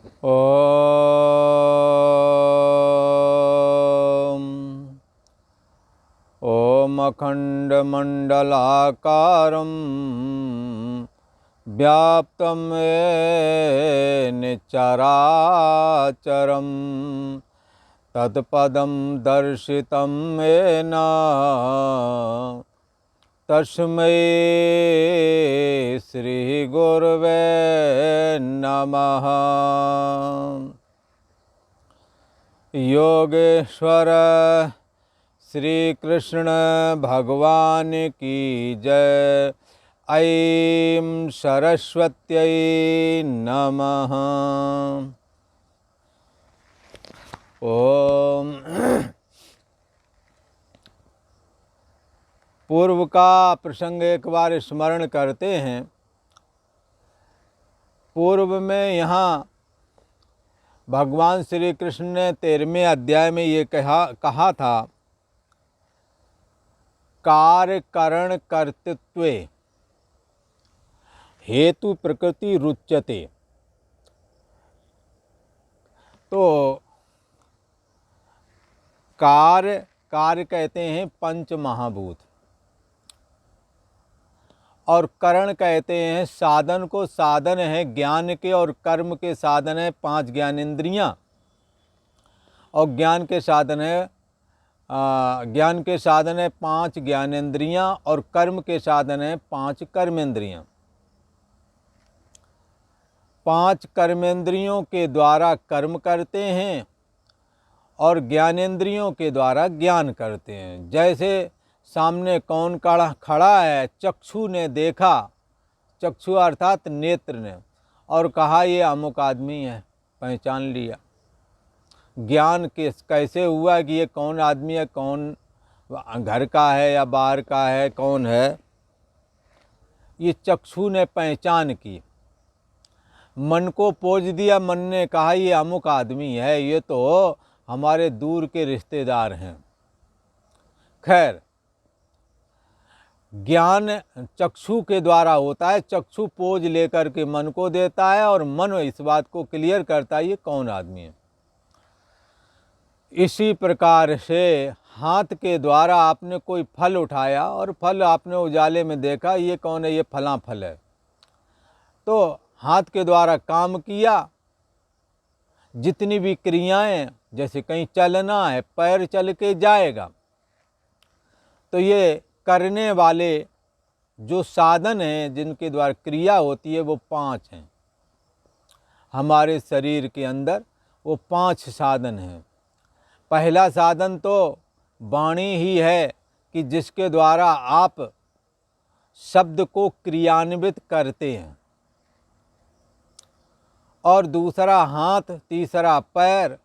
ॐ अखण्डमण्डलाकारं व्याप्तं येन चराचरं तत्पदं दर्शितं येन तस्मै श्रीगुरवे नमः। योगेश्वर श्री कृष्ण भगवान की जय। ऐं सरस्वत्यै नमः। ओम। पूर्व का प्रसंग एक बार स्मरण करते हैं। पूर्व में यहाँ भगवान श्री कृष्ण ने 13वें अध्याय में ये कहा था, कार्य करण कर्तृत्वे हेतु प्रकृति रुच्यते। तो कार्य कहते हैं पंच महाभूत, और करण कहते हैं साधन को। साधन है ज्ञान के, और कर्म के साधन है 5 ज्ञानेंद्रियां, और ज्ञान के साधन है 5 ज्ञानेंद्रियां, और कर्म के साधन है 5 कर्मेंद्रियां। 5 कर्मेंद्रियों के द्वारा कर्म करते हैं और ज्ञानेंद्रियों के द्वारा ज्ञान करते हैं। जैसे सामने कौन खड़ा है, चक्षु ने देखा, चक्षु अर्थात नेत्र ने, और कहा ये अमुक आदमी है, पहचान लिया। ज्ञान कैसे हुआ कि ये कौन आदमी है, कौन घर का है या बाहर का है, कौन है, ये चक्षु ने पहचान की। मन को पोज दिया, मन ने कहा ये अमुक आदमी है, ये तो हमारे दूर के रिश्तेदार हैं। खैर, ज्ञान चक्षु के द्वारा होता है। चक्षु पोज लेकर के मन को देता है, और मन इस बात को क्लियर करता है ये कौन आदमी है। इसी प्रकार से हाथ के द्वारा आपने कोई फल उठाया, और फल आपने उजाले में देखा, ये कौन है, ये फला फल है। तो हाथ के द्वारा काम किया। जितनी भी क्रियाएं, जैसे कहीं चलना है, पैर चल के जाएगा, तो ये करने वाले जो साधन हैं, जिनके द्वारा क्रिया होती है, वो 5 हैं। हमारे शरीर के अंदर वो 5 साधन हैं। पहला साधन तो वाणी ही है, कि जिसके द्वारा आप शब्द को क्रियान्वित करते हैं। और दूसरा हाथ, तीसरा पैर,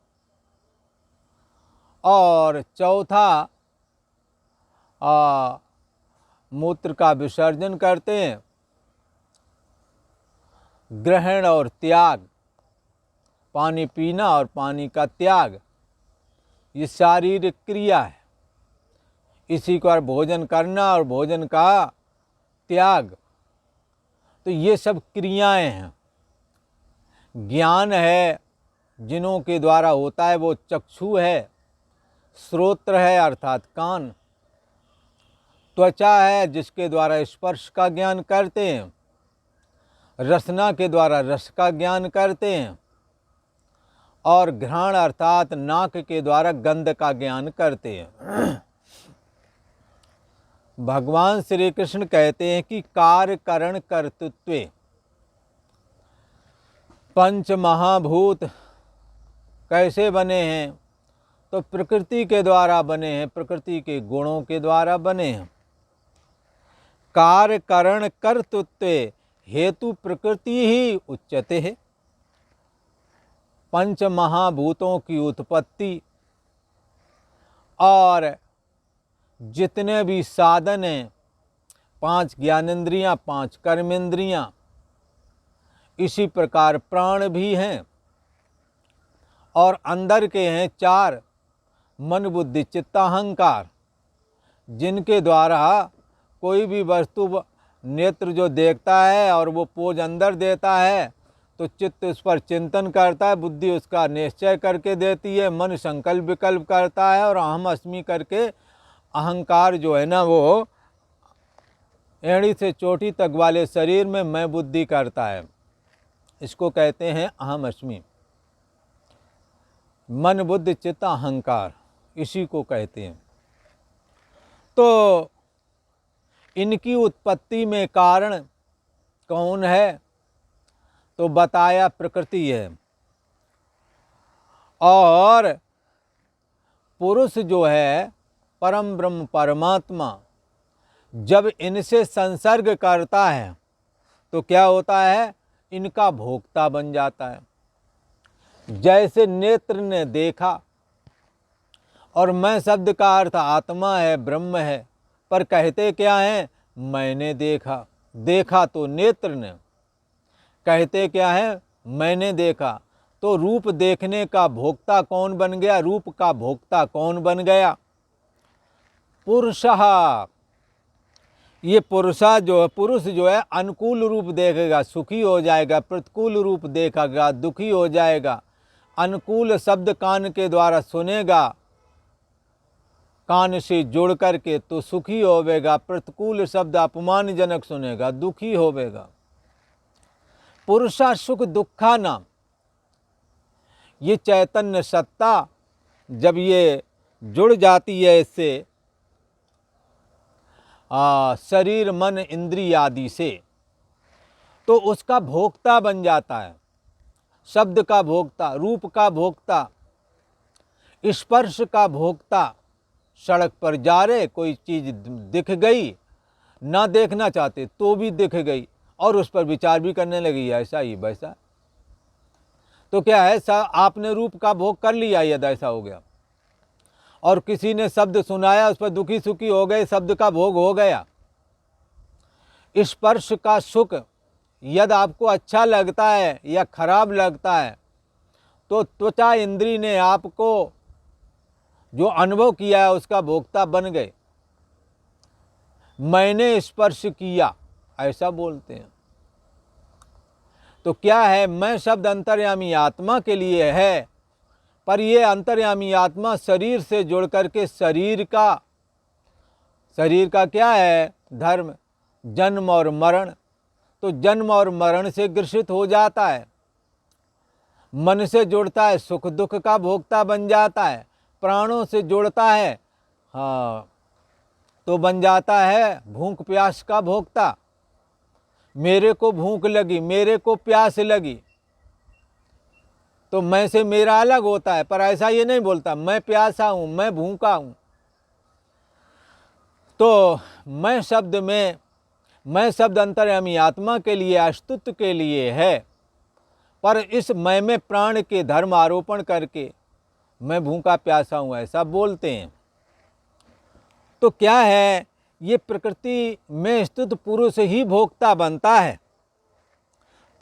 और चौथा मूत्र का विसर्जन करते हैं। ग्रहण और त्याग, पानी पीना और पानी का त्याग, ये शारीरिक क्रिया है। इसी को भोजन करना और भोजन का त्याग, तो ये सब क्रियाएं हैं। ज्ञान है जिन्हों के द्वारा होता है, वो चक्षु है। श्रोत्र है अर्थात कान। त्वचा है जिसके द्वारा स्पर्श का ज्ञान करते हैं। रसना के द्वारा रस का ज्ञान करते हैं। और घ्राण अर्थात नाक के द्वारा गंध का ज्ञान करते हैं। भगवान श्री कृष्ण कहते हैं कि कार्य करण कर्तृत्वे पंच महाभूत कैसे बने हैं, तो प्रकृति के द्वारा बने हैं, प्रकृति के गुणों के द्वारा बने हैं। कार्य करण कर्तृत्वे हेतु प्रकृति ही उच्यते है। पंच महाभूतों की उत्पत्ति और जितने भी साधन हैं, 5 ज्ञानेंद्रियां, 5 कर्मेंद्रियां, इसी प्रकार प्राण भी हैं, और अंदर के हैं 4 मन बुद्धि चित्त अहंकार, जिनके द्वारा कोई भी वस्तु नेत्र जो देखता है और वो पोज अंदर देता है, तो चित्त उस पर चिंतन करता है, बुद्धि उसका निश्चय करके देती है, मन संकल्प विकल्प करता है, और अहम अस्मि करके अहंकार जो है ना वो एड़ी से चोटी तक वाले शरीर में मैं बुद्धि करता है। इसको कहते हैं अहम अस्मि। मन बुद्धि चित्त अहंकार, इसी को कहते हैं। तो इनकी उत्पत्ति में कारण कौन है? तो बताया प्रकृति है। और पुरुष जो है परम ब्रह्म परमात्मा जब इनसे संसर्ग करता है तो क्या होता है? इनका भोक्ता बन जाता है। जैसे नेत्र ने देखा, और मैं शब्द का अर्थ आत्मा है, ब्रह्म है, पर कहते क्या है? मैंने देखा। देखा तो नेत्र ने, कहते क्या है? मैंने देखा। तो रूप देखने का भोक्ता कौन बन गया? रूप का भोक्ता कौन बन गया? पुरुषः। ये पुरुष जो है अनुकूल रूप देखेगा, सुखी हो जाएगा, प्रतिकूल रूप देखेगा, दुखी हो जाएगा। अनुकूल शब्द कान के द्वारा सुनेगा, कान से जोड़ करके तो सुखी होवेगा, प्रतिकूल शब्द अपमानजनक सुनेगा, दुखी होवेगा। पुरुषा सुख दुखा नाम, ये चैतन्य सत्ता जब ये जुड़ जाती है इससे शरीर मन इंद्रिय आदि से, तो उसका भोक्ता बन जाता है। शब्द का भोक्ता, रूप का भोक्ता, स्पर्श का भोक्ता। सड़क पर जा रहे, कोई चीज़ दिख गई, ना देखना चाहते तो भी दिख गई, और उस पर विचार भी करने लगी, ऐसा ही वैसा। तो क्या है? आपने रूप का भोग कर लिया यदि ऐसा हो गया, और किसी ने शब्द सुनाया, उस पर दुखी सुखी हो गए, शब्द का भोग हो गया। स्पर्श का सुख यदि आपको अच्छा लगता है या खराब लगता है, तो त्वचा इंद्री ने आपको जो अनुभव किया है उसका भोक्ता बन गए। मैंने स्पर्श किया, ऐसा बोलते हैं। तो क्या है? मैं शब्द अंतर्यामी आत्मा के लिए है, पर ये अंतर्यामी आत्मा शरीर से जुड़ करके शरीर का क्या है? धर्म, जन्म और मरण। तो जन्म और मरण से ग्रसित हो जाता है। मन से जुड़ता है, सुख दुख का भोक्ता बन जाता है। प्राणों से जुड़ता है, हाँ, तो बन जाता है भूख प्यास का भोक्ता। मेरे को भूख लगी, मेरे को प्यास लगी, तो मैं से मेरा अलग होता है, पर ऐसा ये नहीं बोलता मैं प्यासा हूँ, मैं भूखा हूँ। तो मैं शब्द अंतर्यामी आत्मा के लिए, अस्तित्व के लिए है, पर इस मैं में प्राण के धर्म आरोपण करके मैं भूखा प्यासा हूँ, ऐसा बोलते हैं। तो क्या है? ये प्रकृति में स्थित पुरुष ही भोक्ता बनता है।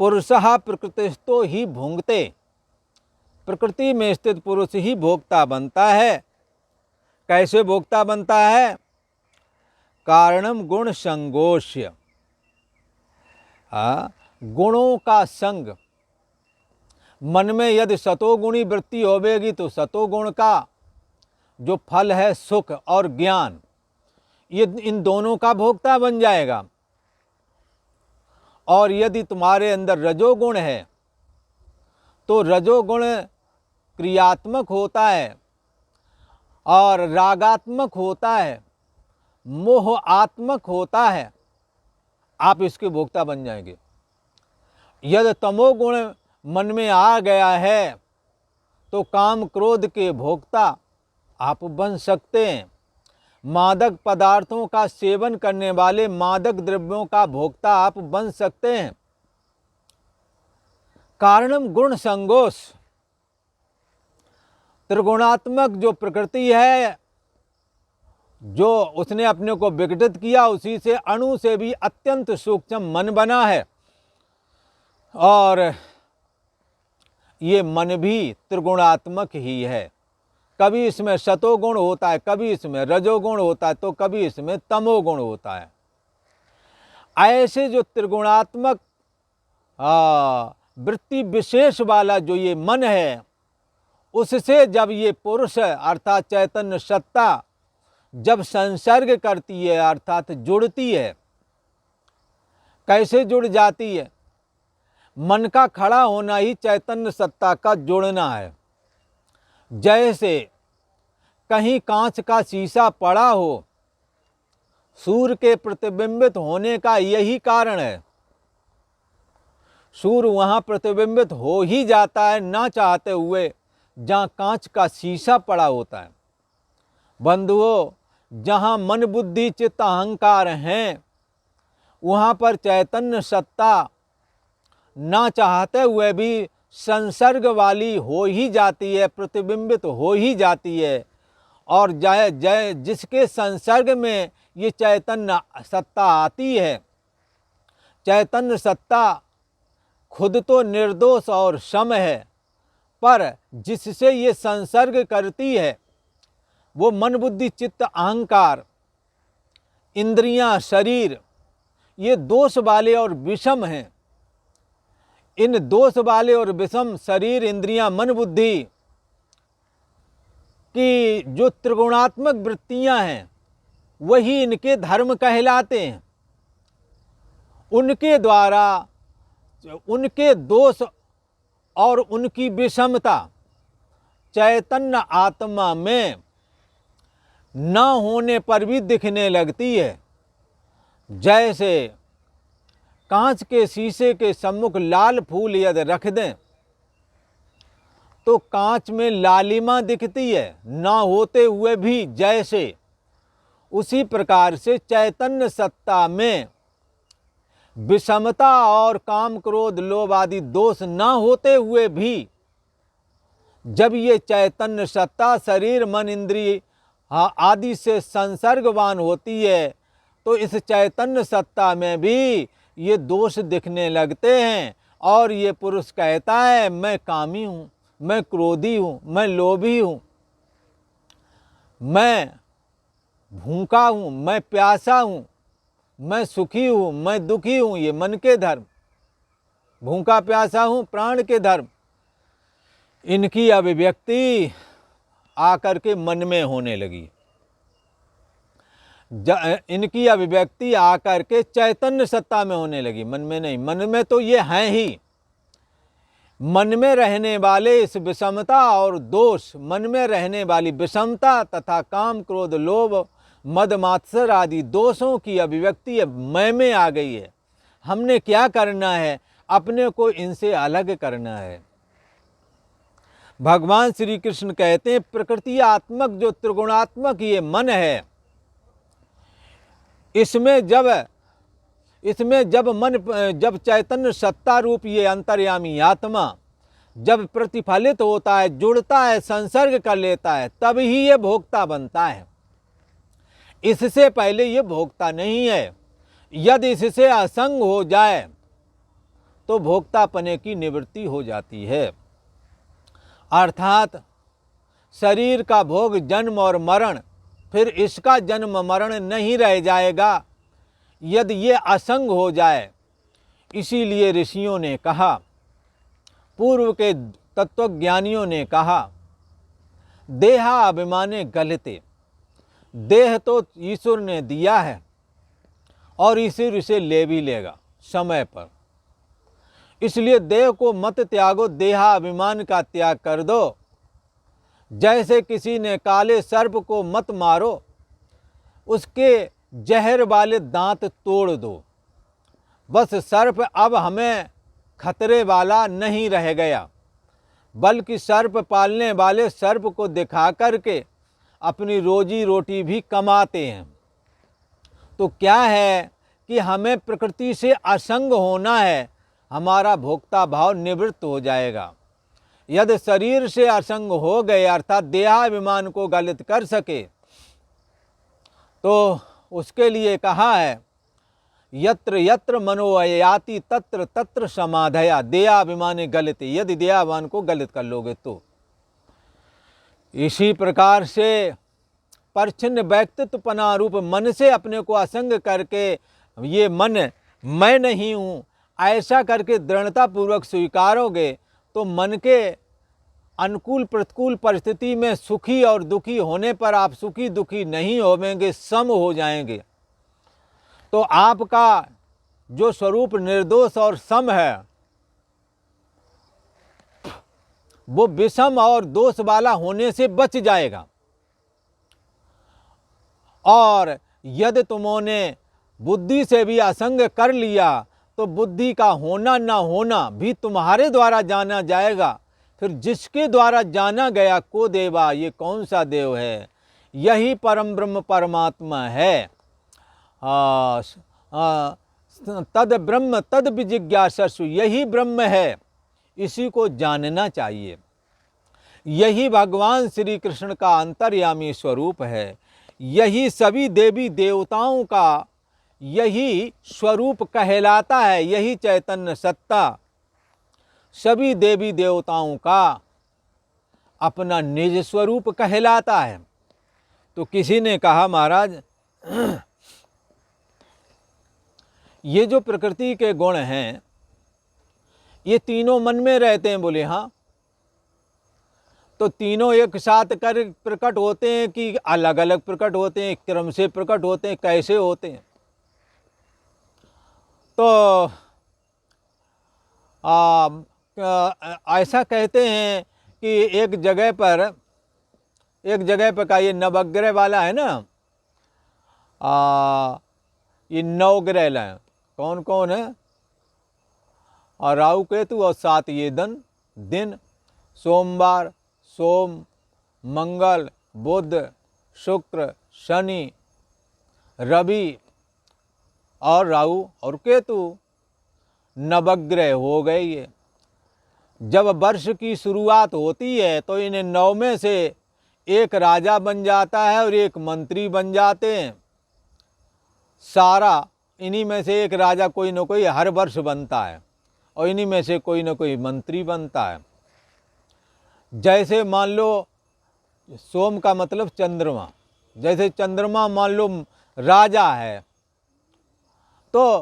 पुरुषः प्रकृतिस्थो ही भुंगते। प्रकृति में स्थित पुरुष ही भोक्ता बनता है। कैसे भोक्ता बनता है? कारणम गुण संगोष्य, गुणों का संग। मन में यदि सतोगुणी वृत्ति होवेगी तो सतोगुण का जो फल है सुख और ज्ञान, ये इन दोनों का भोक्ता बन जाएगा। और यदि तुम्हारे अंदर रजोगुण है तो रजोगुण क्रियात्मक होता है और रागात्मक होता है, मोहात्मक होता है, आप इसके भोक्ता बन जाएंगे। यदि तमोगुण मन में आ गया है तो काम क्रोध के भोक्ता आप बन सकते हैं। मादक पदार्थों का सेवन करने वाले मादक द्रव्यों का भोक्ता आप बन सकते हैं। कारणम गुण संगोष, त्रिगुणात्मक जो प्रकृति है, जो उसने अपने को विघटित किया, उसी से अणु से भी अत्यंत सूक्ष्म मन बना है। और ये मन भी त्रिगुणात्मक ही है। कभी इसमें सतोगुण होता है, कभी इसमें रजोगुण होता है, तो कभी इसमें तमोगुण होता है। ऐसे जो त्रिगुणात्मक वृत्ति विशेष वाला जो ये मन है, उससे जब ये पुरुष अर्थात चैतन्य सत्ता जब संसर्ग करती है अर्थात जुड़ती है, कैसे जुड़ जाती है? मन का खड़ा होना ही चैतन्य सत्ता का जुड़ना है। जैसे कहीं कांच का शीशा पड़ा हो, सूर्य के प्रतिबिंबित होने का यही कारण है। सूर्य वहाँ प्रतिबिंबित हो ही जाता है ना चाहते हुए, जहाँ कांच का शीशा पड़ा होता है। बंधुओं, जहाँ मन बुद्धि चित्त अहंकार हैं, वहाँ पर चैतन्य सत्ता ना चाहते हुए भी संसर्ग वाली हो ही जाती है, प्रतिबिंबित हो ही जाती है। और जिसके संसर्ग में ये चैतन्य सत्ता आती है, चैतन्य सत्ता खुद तो निर्दोष और सम है, पर जिससे ये संसर्ग करती है वो मन बुद्धि चित्त अहंकार इंद्रियां शरीर ये दोष वाले और विषम हैं। इन दोष वाले और विषम शरीर इंद्रियां मन बुद्धि की जो त्रिगुणात्मक वृत्तियां हैं वही इनके धर्म कहलाते हैं। उनके द्वारा उनके दोष और उनकी विषमता चैतन्य आत्मा में न होने पर भी दिखने लगती है। जैसे कांच के शीशे के सम्मुख लाल फूल यदि रख दें तो कांच में लालिमा दिखती है ना होते हुए भी, जैसे उसी प्रकार से चैतन्य सत्ता में विषमता और काम क्रोध लोभ आदि दोष ना होते हुए भी जब ये चैतन्य सत्ता शरीर मन इंद्रिय आदि से संसर्गवान होती है तो इस चैतन्य सत्ता में भी ये दोष दिखने लगते हैं। और ये पुरुष कहता है मैं कामी हूँ, मैं क्रोधी हूँ, मैं लोभी हूँ, मैं भूखा हूँ, मैं प्यासा हूँ, मैं सुखी हूँ, मैं दुखी हूँ। ये मन के धर्म, भूखा प्यासा हूँ प्राण के धर्म, इनकी अभिव्यक्ति आकर के मन में होने लगी। इनकी अभिव्यक्ति आकर के चैतन्य सत्ता में होने लगी, मन में नहीं। मन में तो ये हैं ही। मन में रहने वाले इस विषमता और दोष, मन में रहने वाली विषमता तथा काम क्रोध लोभ मद मात्सर आदि दोषों की अभिव्यक्ति मैं में आ गई है। हमने क्या करना है? अपने को इनसे अलग करना है। भगवान श्री कृष्ण कहते हैं प्रकृति आत्मक जो त्रिगुणात्मक ये मन है, इसमें जब चैतन्य सत्ता रूप ये अंतर्यामी आत्मा जब प्रतिफलित होता है, जुड़ता है, संसर्ग कर लेता है, तब ही ये भोक्ता बनता है। इससे पहले ये भोक्ता नहीं है। यदि इससे असंग हो जाए तो भोक्तापने की निवृत्ति हो जाती है। अर्थात शरीर का भोग जन्म और मरण, फिर इसका जन्म मरण नहीं रह जाएगा यदि ये असंग हो जाए। इसीलिए ऋषियों ने कहा, पूर्व के तत्वज्ञानियों ने कहा, देहा अभिमाने गलते। देह तो ईश्वर ने दिया है और ईश्वर इसे ले भी लेगा समय पर। इसलिए देह को मत त्यागो, देहा अभिमान का त्याग कर दो। जैसे किसी ने काले सर्प को मत मारो, उसके जहर वाले दांत तोड़ दो। बस सर्प अब हमें खतरे वाला नहीं रह गया, बल्कि सर्प पालने वाले सर्प को दिखा करके अपनी रोजी रोटी भी कमाते हैं। तो क्या है कि हमें प्रकृति से असंग होना है, हमारा भोक्ता भाव निवृत्त हो जाएगा। यदि शरीर से असंग हो गए अर्थात देहाभिमान को गलित कर सके तो उसके लिए कहा है, यत्र यत्र मनोयाति तत्र तत्र समाधया। देहाभिमाने गलित, यदि देहाभिमान को गलित कर लोगे तो। इसी प्रकार से परिच्छिन्न व्यक्तित्वपना रूप मन से अपने को असंग करके ये मन मैं नहीं हूँ, ऐसा करके दृढ़तापूर्वक स्वीकारोगे तो मन के अनुकूल प्रतिकूल परिस्थिति में सुखी और दुखी होने पर आप सुखी दुखी नहीं होवेंगे, सम हो जाएंगे। तो आपका जो स्वरूप निर्दोष और सम है वो विषम और दोष वाला होने से बच जाएगा। और यदि तुमने बुद्धि से भी असंग कर लिया तो बुद्धि का होना ना होना भी तुम्हारे द्वारा जाना जाएगा। फिर जिसके द्वारा जाना गया को देवा, ये कौन सा देव है? यही परम ब्रह्म परमात्मा है। तद ब्रह्म तद विजिज्ञासु, यही ब्रह्म है, इसी को जानना चाहिए। यही भगवान श्री कृष्ण का अंतर्यामी स्वरूप है। यही सभी देवी देवताओं का यही स्वरूप कहलाता है। यही चैतन्य सत्ता सभी देवी देवताओं का अपना निज स्वरूप कहलाता है। तो किसी ने कहा, महाराज ये जो प्रकृति के गुण हैं ये तीनों मन में रहते हैं। बोले हाँ। तो तीनों एक साथ कर प्रकट होते हैं कि अलग अलग प्रकट होते हैं, क्रम से प्रकट होते हैं, कैसे होते हैं? तो ऐसा कहते हैं कि एक जगह पर का ये नवग्रह वाला है ना, ये 9 ग्रह हैं। कौन कौन है? और राहु केतु और 7 ये दिन सोमवार, सोम, मंगल, बुध, शुक्र, शनि, रवि और राहु और केतु, नवग्रह हो गए ये। जब वर्ष की शुरुआत होती है तो इन्हें 9 में से एक राजा बन जाता है और एक मंत्री बन जाते हैं। सारा इन्हीं में से एक राजा कोई न कोई हर वर्ष बनता है और इन्हीं में से कोई न कोई मंत्री बनता है। जैसे मान लो सोम का मतलब चंद्रमा, जैसे चंद्रमा मान लो राजा है तो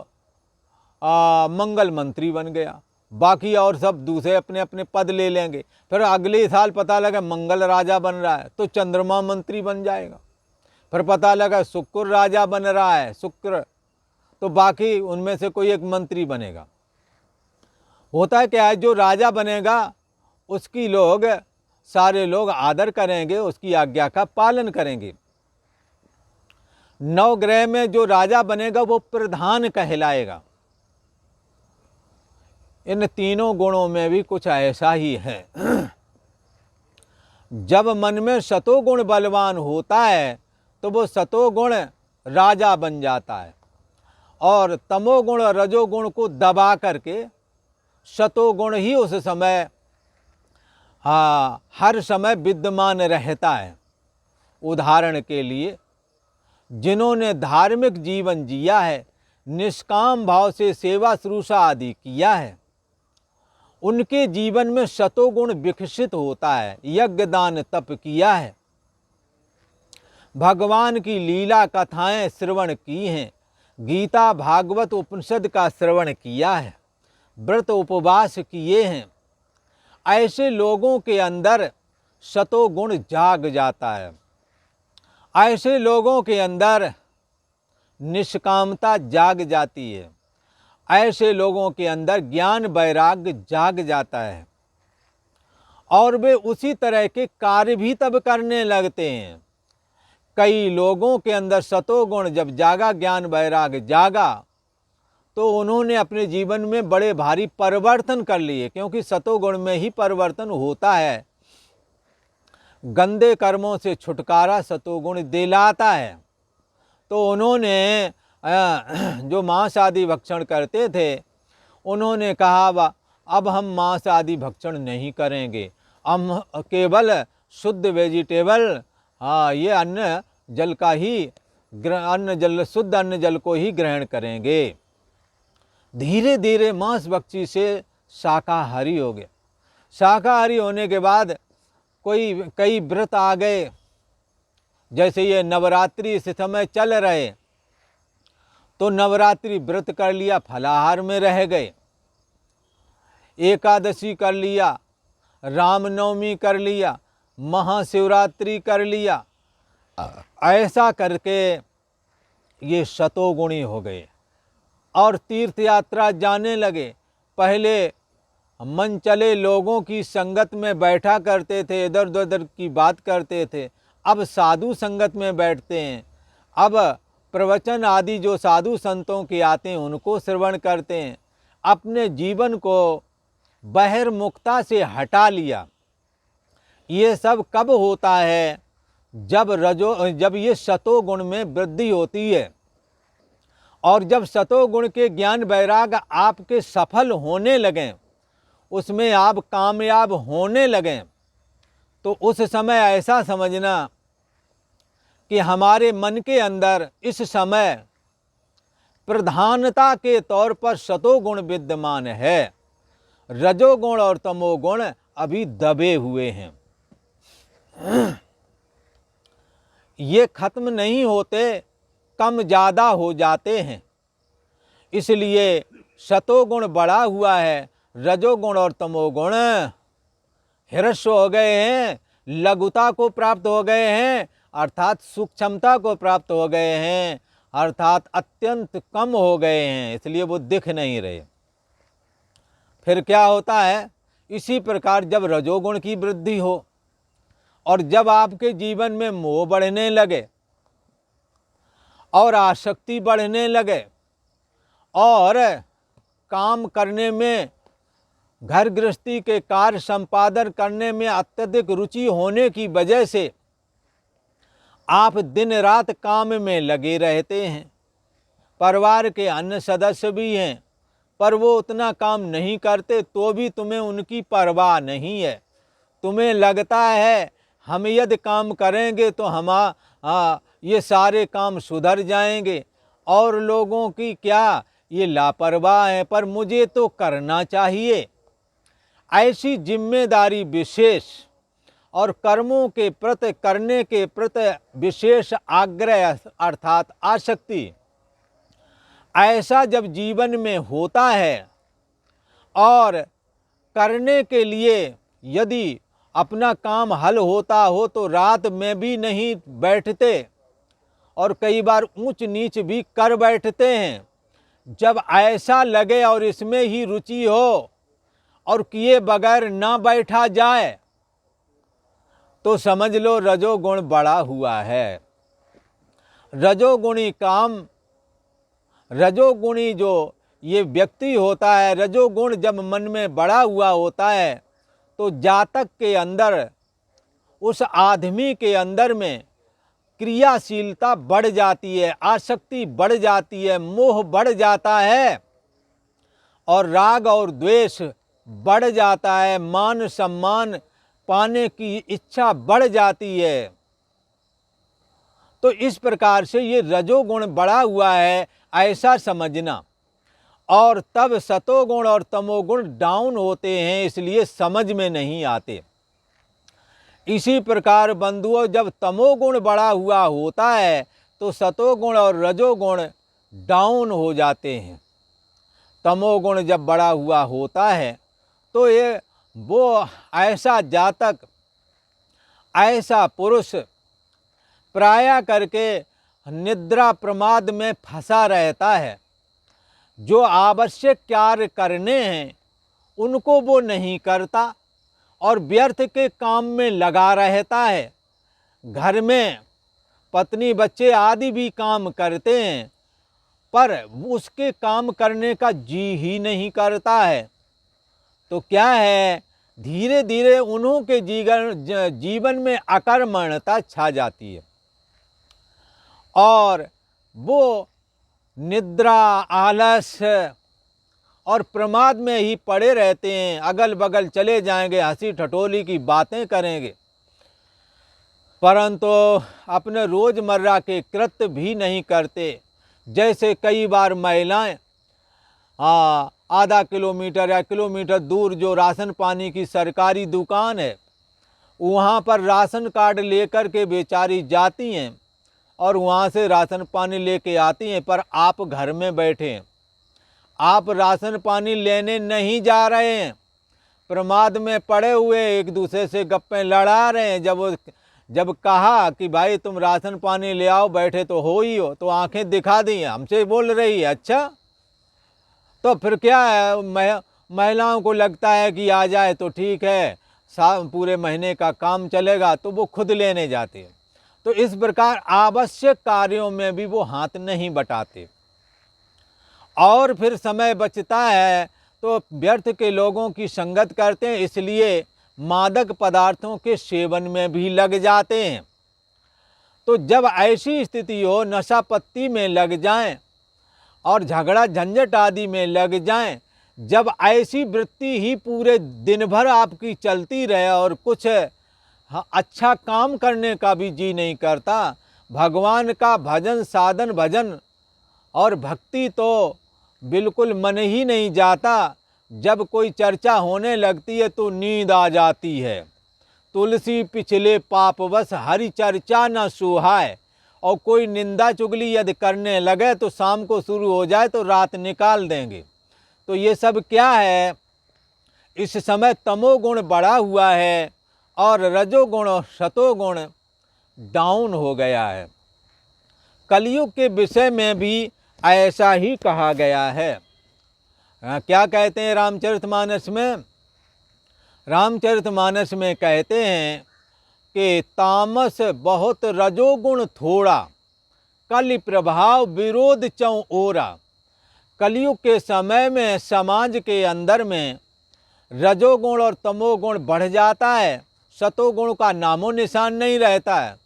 मंगल मंत्री बन गया, बाकी और सब दूसरे अपने अपने पद ले लेंगे। फिर अगले साल पता लगा मंगल राजा बन रहा है तो चंद्रमा मंत्री बन जाएगा। फिर पता लगा शुक्र राजा बन रहा है, शुक्र, तो बाकी उनमें से कोई एक मंत्री बनेगा। होता है क्या है, जो राजा बनेगा उसकी सारे लोग आदर करेंगे, उसकी आज्ञा का पालन करेंगे। 9 ग्रह में जो राजा बनेगा वो प्रधान कहलाएगा। इन तीनों गुणों में भी कुछ ऐसा ही है। जब मन में सतोगुण बलवान होता है तो वो सतोगुण राजा बन जाता है और तमोगुण रजोगुण को दबा करके सतोगुण ही उस समय हर समय विद्यमान रहता है। उदाहरण के लिए जिन्होंने धार्मिक जीवन जिया है, निष्काम भाव से सेवा शुश्रूषा आदि किया है, उनके जीवन में सतोगुण विकसित होता है। यज्ञ दान तप किया है, भगवान की लीला कथाएं श्रवण की हैं, गीता भागवत उपनिषद का श्रवण किया है, व्रत उपवास किए हैं, ऐसे लोगों के अंदर सतोगुण जाग जाता है। ऐसे लोगों के अंदर निष्कामता जाग जाती है। ऐसे लोगों के अंदर ज्ञान वैराग्य जाग जाता है और वे उसी तरह के कार्य भी तब करने लगते हैं। कई लोगों के अंदर सतोगुण जब जागा, ज्ञान वैराग्य जागा, तो उन्होंने अपने जीवन में बड़े भारी परिवर्तन कर लिए, क्योंकि सतोगुण में ही परिवर्तन होता है। गंदे कर्मों से छुटकारा सतोगुण दिलाता है। तो उन्होंने जो मांस आदि भक्षण करते थे, उन्होंने कहा अब हम मांस आदि भक्षण नहीं करेंगे, हम केवल शुद्ध वेजिटेबल, ये अन्न जल का ही शुद्ध अन्न जल को ही ग्रहण करेंगे। धीरे धीरे मांस भक्षी से शाकाहारी हो गए। शाकाहारी होने के बाद कई व्रत आ गए, जैसे ये नवरात्रि इस समय चल रहे, तो नवरात्रि व्रत कर लिया, फलाहार में रह गए। एकादशी कर लिया, रामनवमी कर लिया, महाशिवरात्रि कर लिया, ऐसा करके ये शतोगुणी हो गए और तीर्थ यात्रा जाने लगे। पहले मन चले लोगों की संगत में बैठा करते थे, इधर उधर की बात करते थे, अब साधु संगत में बैठते हैं। अब प्रवचन आदि जो साधु संतों के आते हैं उनको श्रवण करते हैं। अपने जीवन को बहिर्मुखता से हटा लिया। ये सब कब होता है? जब ये सतोगुण में वृद्धि होती है और जब सतोगुण के ज्ञान वैराग आपके सफल होने लगें, उसमें आप कामयाब होने लगें, तो उस समय ऐसा समझना कि हमारे मन के अंदर इस समय प्रधानता के तौर पर सतोगुण विद्यमान है। रजोगुण और तमोगुण अभी दबे हुए हैं, ये खत्म नहीं होते, कम ज़्यादा हो जाते हैं। इसलिए सतोगुण बढ़ा हुआ है, रजोगुण और तमोगुण ह्रस्व हो गए हैं, लघुता को प्राप्त हो गए हैं, अर्थात सूक्ष्मता को प्राप्त हो गए हैं, अर्थात अत्यंत कम हो गए हैं, इसलिए वो दिख नहीं रहे। फिर क्या होता है? इसी प्रकार जब रजोगुण की वृद्धि हो और जब आपके जीवन में मोह बढ़ने लगे और आसक्ति बढ़ने लगे और काम करने में, घर गृहस्थी के कार्य संपादन करने में अत्यधिक रुचि होने की वजह से आप दिन रात काम में लगे रहते हैं। परिवार के अन्य सदस्य भी हैं, पर वो उतना काम नहीं करते, तो भी तुम्हें उनकी परवाह नहीं है। तुम्हें लगता है हम यदि काम करेंगे तो ये सारे काम सुधर जाएंगे और लोगों की क्या ये लापरवाह है, पर मुझे तो करना चाहिए। ऐसी जिम्मेदारी विशेष और कर्मों के प्रति, करने के प्रति विशेष आग्रह अर्थात आसक्ति, ऐसा जब जीवन में होता है और करने के लिए यदि अपना काम हल होता हो तो रात में भी नहीं बैठते और कई बार ऊंच नीच भी कर बैठते हैं। जब ऐसा लगे और इसमें ही रुचि हो और किए बगैर ना बैठा जाए तो समझ लो रजोगुण बढ़ा हुआ है। रजोगुणी जो ये व्यक्ति होता है, रजोगुण जब मन में बढ़ा हुआ होता है तो जातक के अंदर, उस आदमी के अंदर में क्रियाशीलता बढ़ जाती है, आसक्ति बढ़ जाती है, मोह बढ़ जाता है और राग और द्वेष बढ़ जाता है, मान सम्मान पाने की इच्छा बढ़ जाती है। तो इस प्रकार से ये रजोगुण बढ़ा हुआ है ऐसा समझना, और तब सतोगुण और तमोगुण डाउन होते हैं, इसलिए समझ में नहीं आते। इसी प्रकार बंधुओं, जब तमोगुण बढ़ा हुआ होता है तो सतोगुण और रजोगुण डाउन हो जाते हैं। तमोगुण जब बढ़ा हुआ होता है तो वो ऐसा जातक, ऐसा पुरुष प्राय करके निद्रा प्रमाद में फंसा रहता है। जो आवश्यक कार्य करने हैं उनको वो नहीं करता और व्यर्थ के काम में लगा रहता है। घर में पत्नी बच्चे आदि भी काम करते हैं, पर उसके काम करने का जी ही नहीं करता है। तो क्या है, धीरे धीरे उन्हों के जीवन में अकर्मण्यता छा जाती है और वो निद्रा, आलस्य और प्रमाद में ही पड़े रहते हैं। अगल बगल चले जाएंगे, हंसी ठठोली की बातें करेंगे, परंतु अपने रोज़मर्रा के कृत्य भी नहीं करते। जैसे कई बार महिलाएं आधा किलोमीटर या किलोमीटर दूर जो राशन पानी की सरकारी दुकान है वहाँ पर राशन कार्ड लेकर के बेचारी जाती हैं और वहाँ से राशन पानी लेके आती हैं, पर आप घर में बैठे हैं, आप राशन पानी लेने नहीं जा रहे हैं, प्रमाद में पड़े हुए एक दूसरे से गप्पे लड़ा रहे हैं। जब कहा कि भाई तुम राशन पानी ले आओ, बैठे तो हो ही हो, तो आंखें दिखा दी, हमसे बोल रही है। अच्छा, तो फिर क्या है, महिलाओं को लगता है कि आ जाए तो ठीक है, पूरे महीने का काम चलेगा, तो वो खुद लेने जाते हैं। तो इस प्रकार आवश्यक कार्यों में भी वो हाथ नहीं बटाते। और फिर समय बचता है तो व्यर्थ के लोगों की संगत करते हैं, इसलिए मादक पदार्थों के सेवन में भी लग जाते हैं। तो जब ऐसी स्थिति हो, नशा पत्ती में लग जाएं और झगड़ा झंझट आदि में लग जाएं, जब ऐसी वृत्ति ही पूरे दिन भर आपकी चलती रहे और कुछ अच्छा काम करने का भी जी नहीं करता, भगवान का भजन साधन भजन और भक्ति तो बिल्कुल मन ही नहीं जाता। जब कोई चर्चा होने लगती है तो नींद आ जाती है। तुलसी पिछले पापवश हरि चर्चा न सुहाए। और कोई निंदा चुगली यदि करने लगे तो शाम को शुरू हो जाए तो रात निकाल देंगे। तो ये सब क्या है, इस समय तमोगुण बढ़ा हुआ है और रजोगुण और सतोगुण डाउन हो गया है। कलयुग के विषय में भी ऐसा ही कहा गया है। क्या कहते हैं रामचरितमानस में? रामचरितमानस में कहते हैं कि तामस बहुत रजोगुण थोड़ा, कलि प्रभाव विरोध चौं ओरा। कलयुग के समय में समाज के अंदर में रजोगुण और तमोगुण बढ़ जाता है, सतोगुण का नामो निशान नहीं रहता है।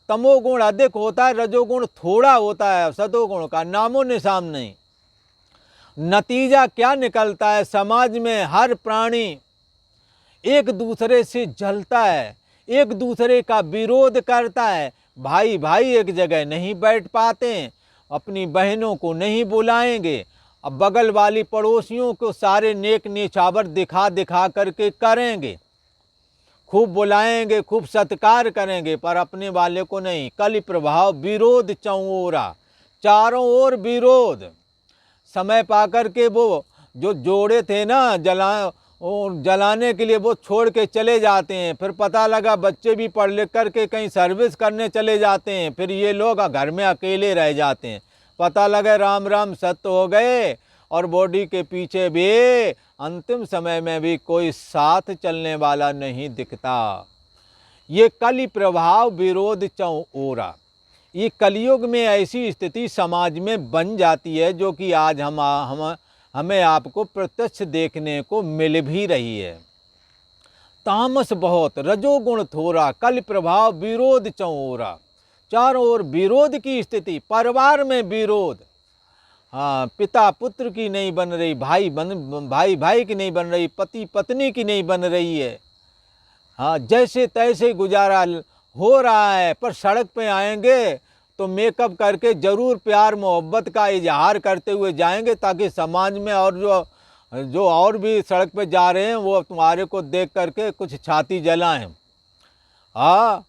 तमोगुण अधिक होता है, रजोगुण थोड़ा होता है, सतोगुण का नामो निशान नहीं। नतीजा क्या निकलता है, समाज में हर प्राणी एक दूसरे से जलता है, एक दूसरे का विरोध करता है। भाई भाई एक जगह नहीं बैठ पाते, अपनी बहनों को नहीं बुलाएंगे, अब बगल वाली पड़ोसियों को सारे नेक नीचावर दिखा दिखा करके करेंगे, खूब बुलाएंगे, खूब सत्कार करेंगे, पर अपने वाले को नहीं। कलि प्रभाव विरोध चौं ओरा, चारों ओर विरोध। समय पाकर के वो जो जोड़े थे ना जलाने के लिए, वो छोड़ के चले जाते हैं। फिर पता लगा बच्चे भी पढ़ लिख करके कहीं सर्विस करने चले जाते हैं, फिर ये लोग घर में अकेले रह जाते हैं। पता लगा राम राम सत्य हो गए और बॉडी के पीछे भी अंतिम समय में भी कोई साथ चलने वाला नहीं दिखता। ये कलि प्रभाव विरोध चौं ओरा, ये कलयुग में ऐसी स्थिति समाज में बन जाती है जो कि आज हमें आपको प्रत्यक्ष देखने को मिल भी रही है। तामस बहुत, रजोगुण थोड़ा, कलि प्रभाव विरोध चौं ओरा, चारों ओर विरोध की स्थिति। परिवार में विरोध, हाँ, पिता पुत्र की नहीं बन रही, भाई भाई की नहीं बन रही, पति पत्नी की नहीं बन रही है। हाँ, जैसे तैसे गुजारा हो रहा है, पर सड़क पे आएंगे तो मेकअप करके जरूर प्यार मोहब्बत का इजहार करते हुए जाएंगे, ताकि समाज में और जो और भी सड़क पे जा रहे हैं वो तुम्हारे को देख करके कुछ छाती जलाएं। हाँ,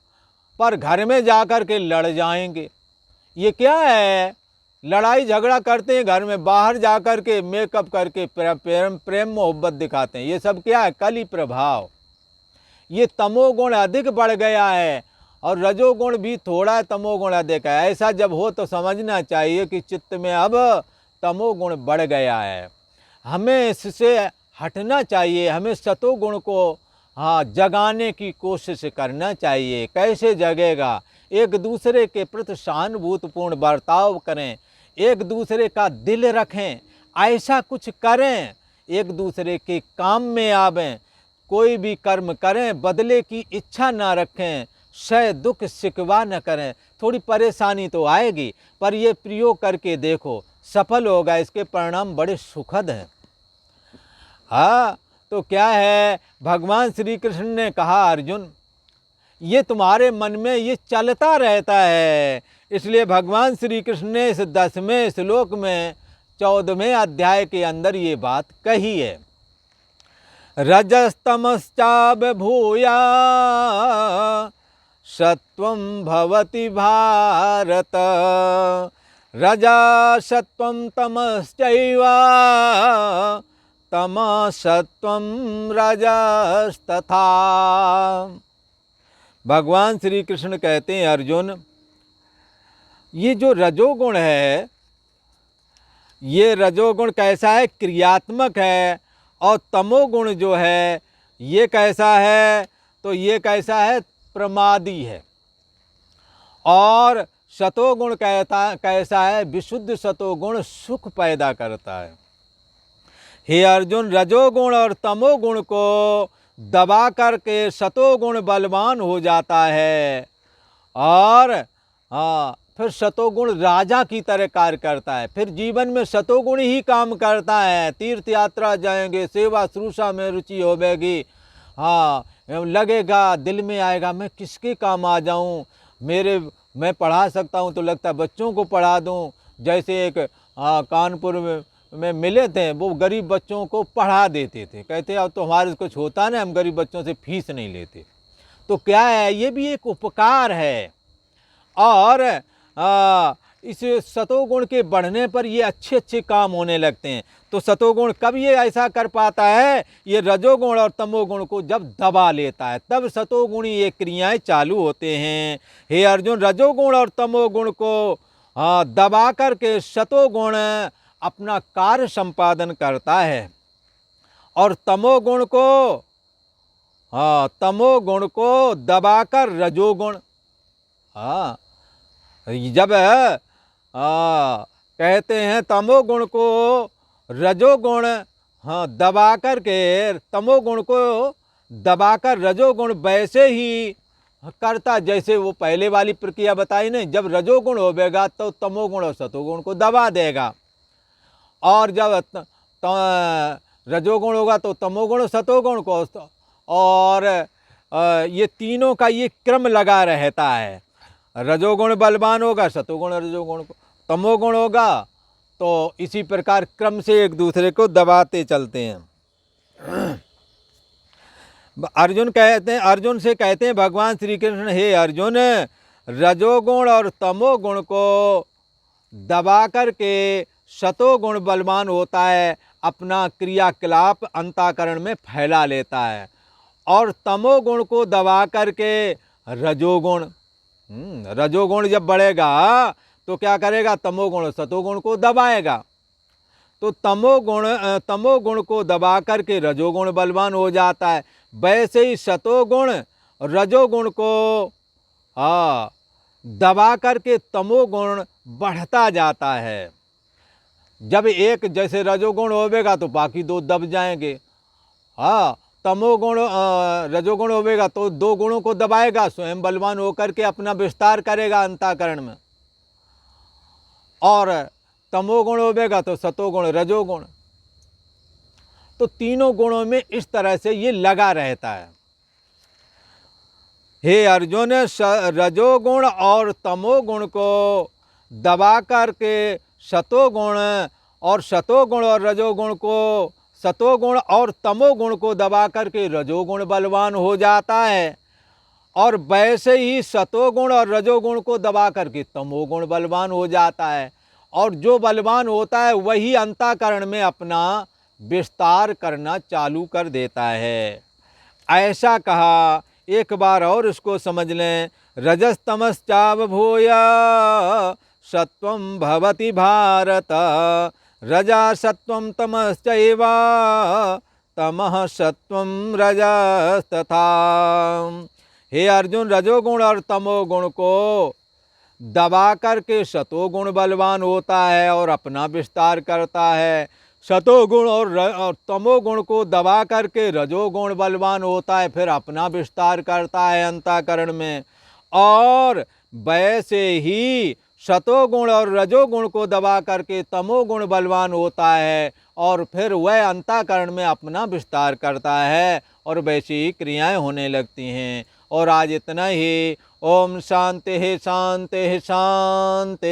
पर घर में जा कर के लड़ जाएंगे। ये क्या है, लड़ाई झगड़ा करते हैं घर में, बाहर जा कर के मेकअप करके प्रेम मोहब्बत दिखाते हैं। ये सब क्या है, कलि प्रभाव। ये तमोगुण अधिक बढ़ गया है और रजोगुण भी थोड़ा, तमोगुण अधिक है। ऐसा जब हो तो समझना चाहिए कि चित्त में अब तमोगुण बढ़ गया है, हमें इससे हटना चाहिए, हमें सतोगुण को जगाने की कोशिश करना चाहिए। कैसे जगेगा, एक दूसरे के प्रति सहानुभूतिपूर्ण बर्ताव करें, एक दूसरे का दिल रखें, ऐसा कुछ करें, एक दूसरे के काम में आवें, कोई भी कर्म करें बदले की इच्छा ना रखें, सह दुख शिकवा न करें। थोड़ी परेशानी तो आएगी, पर ये प्रयोग करके देखो, सफल होगा, इसके परिणाम बड़े सुखद हैं। हाँ, तो क्या है, भगवान श्री कृष्ण ने कहा, अर्जुन ये तुम्हारे मन में ये चलता रहता है, इसलिए भगवान श्री कृष्ण ने इस 10वें श्लोक में 14वें अध्याय के अंदर ये बात कही है। रजस्तमश्चाबभूया सत्वं भवति भारत, रजा सत्वं तमश्चैव तमः सत्वं रजस्तथा। भगवान श्री कृष्ण कहते हैं अर्जुन, ये जो रजोगुण है, ये रजोगुण कैसा है? क्रियात्मक है। और तमोगुण जो है ये कैसा है? तो ये कैसा है? प्रमादी है। और सतोगुण कैसा है? विशुद्ध सतोगुण सुख पैदा करता है। हे अर्जुन, रजोगुण और तमोगुण को दबा करके सतोगुण बलवान हो जाता है और फिर सतोगुण राजा की तरह कार्य करता है। फिर जीवन में सतोगुण ही काम करता है। तीर्थ यात्रा जाएंगे, सेवा शुश्रूषा में रुचि होगी, लगेगा, दिल में आएगा मैं किसके काम आ जाऊं, मैं पढ़ा सकता हूं तो लगता है बच्चों को पढ़ा दूं। जैसे एक कानपुर में मिले थे, वो गरीब बच्चों को पढ़ा देते थे। कहते अब तो हमारे कुछ होता ना, हम गरीब बच्चों से फीस नहीं लेते। तो क्या है, ये भी एक उपकार है। और इस सतोगुण के बढ़ने पर ये अच्छे अच्छे काम होने लगते हैं। तो सतोगुण कब ये ऐसा कर पाता है? ये रजोगुण और तमोगुण को जब दबा लेता है, तब सतोगुणी ये क्रियाएं चालू होते हैं। हे अर्जुन, रजोगुण और तमोगुण को दबा करके सतोगुण अपना कार्य संपादन करता है और तमोगुण को दबाकर रजोगुण, जब कहते हैं तमोगुण को रजोगुण दबा करके, तमोगुण को दबाकर रजोगुण वैसे ही करता जैसे वो पहले वाली प्रक्रिया बताई नहीं। जब रजोगुण होगा तो तमोगुण और सतोगुण को दबा देगा, और जब रजोगुण होगा तो तमोगुण सतोगुण को, और ये तीनों का ये क्रम लगा रहता है। रजोगुण बलवान होगा, सतोगुण रजोगुण को, तमोगुण होगा, तो इसी प्रकार क्रम से एक दूसरे को दबाते चलते हैं। अर्जुन से कहते हैं भगवान श्री कृष्ण, हे अर्जुन, रजोगुण और तमोगुण को दबा करके सतोगुण बलवान होता है, अपना क्रियाकलाप अंतःकरण में फैला लेता है। और तमोगुण को दबा करके रजोगुण जब बढ़ेगा तो क्या करेगा? तमोगुण सतोगुण को दबाएगा। तो तमोगुण को दबा करके रजोगुण बलवान हो जाता है। वैसे ही सतोगुण रजोगुण को दबा करके तमोगुण बढ़ता जाता है। जब एक जैसे रजोगुण होगा तो बाकी दो दब जाएंगे। तमोगुण रजोगुण होगा तो दो गुणों को दबाएगा, स्वयं बलवान होकर के अपना विस्तार करेगा अंतःकरण में। और तमोगुण होगा तो सतोगुण रजोगुण, तो तीनों गुणों में इस तरह से ये लगा रहता है। हे अर्जुन, रजोगुण और तमोगुण को दबा करके सतोगुण और रजोगुण को, सतोगुण और तमोगुण को दबा करके रजोगुण बलवान हो जाता है। और वैसे ही सतोगुण और रजोगुण को दबा करके तमोगुण बलवान हो जाता है। और जो बलवान होता है वही अंतःकरण में अपना विस्तार करना चालू कर देता है। ऐसा कहा। एक बार और इसको समझ लें। रजस्तमश्चावभूय सत्वं भवति भारत, रजा सत्वं तमश्चैव तमः सत्वं रजस्तथा। हे अर्जुन, रजोगुण और तमोगुण को दबा करके सतोगुण बलवान होता है और अपना विस्तार करता है। सतोगुण और तमोगुण को दबा करके रजोगुण बलवान होता है, फिर अपना विस्तार करता है अंतःकरण में। और वैसे ही सतोगुण और रजोगुण को दबा करके तमोगुण बलवान होता है और फिर वह अंतःकरण में अपना विस्तार करता है और वैसी ही क्रियाएं होने लगती हैं। और आज इतना ही। ओम शांति शांति शांति।